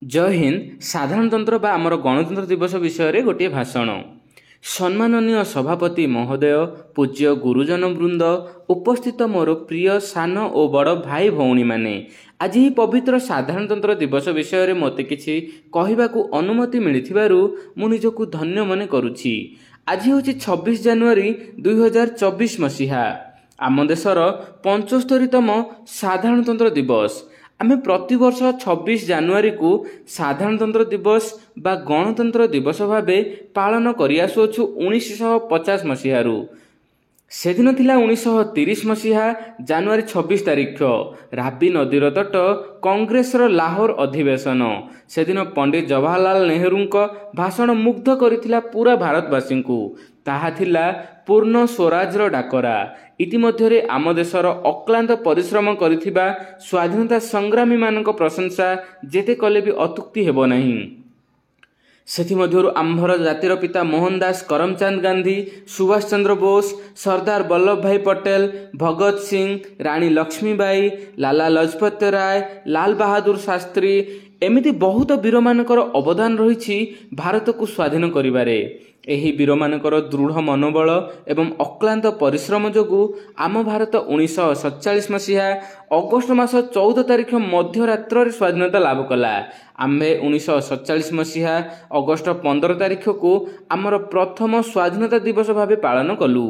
जय हिंद। साधारणतंत्र बा आमर गणतंत्र दिवस विषय गोटे भाषण। सम्माननीय सभापति महोदय, पूज्य गुरुजन वृंद, उपस्थित मोर प्रिय सान और बड़ भाई भौणी माने, आज ही पवित्र साधारणतंत्र दिवस विषय में मते किछि कहबाकू अनुमति मिलिथिबारु मु निजकू धन्य मने करुछि। आज हूँ 26 जनवरी 2024 मसीहा, आम देशर 75तम साधारणतंत्र दिवस। आमे प्रतिवर्ष 26 जनवरी को साधारणतंत्र दिवस बा गणतंत्र दिवस भावे पालन करि आसुछु 1950 मसीहारू। सेदिन थिला 1930 मसीहा जनवरी 26 तारिख, राबी नदीर तट कांग्रेसर लाहौर अधिवेशन। सेदिन पंडित जवाहरलाल नेहरूंको भाषण मुग्ध करिथिला पूरा भारतवासी को। ताहा थिला पूर्ण स्वराज्यर डाकरा। इतिमध्यरे आम देशर अक्लांत परिश्रम करिथिबा स्वाधीनता संग्रामी मानक प्रशंसा जेते कले भी अतुक्ति हेबो नहीं। सेथिमध्यरु आम्भर जातिर पिता मोहनदास करमचंद गांधी, सुभाष चंद्र बोस, सरदार वल्लभ भाई पटेल, भगत सिंह, रानी लक्ष्मीबाई, लाला लजपत राय, लाल बहादुर शास्त्री एमिति बहुत वीर मानकर अवदान रही भारत को स्वाधीन करिबारे। एही वीर मानकर दृढ़ मनोबल एवं अक्लांत परिश्रम जोगु आम भारत 1947 मसीहा अगस्ट मास 14 तारिख मध्यरात्र स्वाधीनता लाभ कला। आम्भे 1947 मसीहा अगस्ट 15 तारिख को आमर प्रथम स्वाधीनता दिवस भावे पालन कलु।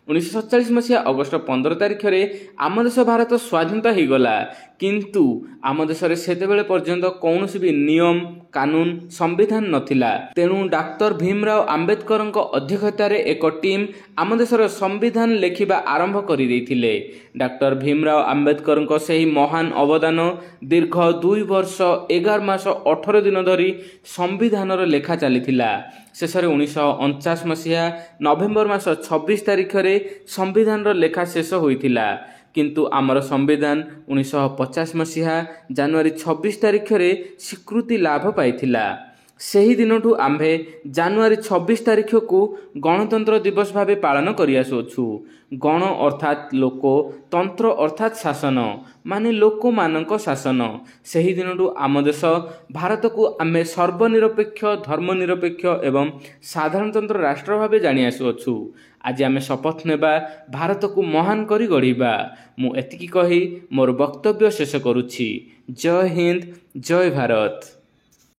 1947 मसीहा अगस्ट 15 तारिख रे आम देश भारत स्वाधीनता हो गला, किंतु आम देश सेतेबेले पर्यंत कौनसी भी नियम कानून संविधान नथिला। तेणु डॉक्टर भीमराव आंबेडकर अध्यक्षतार एक टीम आम देशर संविधान लेखिबा आरंभ करि दैथिले। डॉक्टर भीमराव आंबेडकर से महान अवदान दीर्घ 2 वर्ष 11 मास 18 दिन धरी संविधान लेखा चलीथिला। शेष 1949 मसीहा नवेम्बर मास 26 तारिख रे संविधान लेखा शेष होइथिला, किंतु आमर संविधान 1950 मसीहा जनवरी 26 तारिख रे स्वीकृति लाभ पाइथिला। सही दिनठू आम्भे जनवरी 26 तारिख को गणतंत्र दिवस भावे पालन करि आसुछु। गण अर्थात लोक, तंत्र अर्थात शासन, माने लोक मानक शासन। सही दिनठू आम देश भारत को आमे सर्वनिरपेक्ष, धर्मनिरपेक्ष एवं साधारणतंत्र राष्ट्र भावे जानि आसुछु। आज आमे शपथ नेबा भारत को महान करी गढ़िबा। मु एतिकी कही मोर वक्तव्य शेष करुछि। जय हिंद, जय भारत।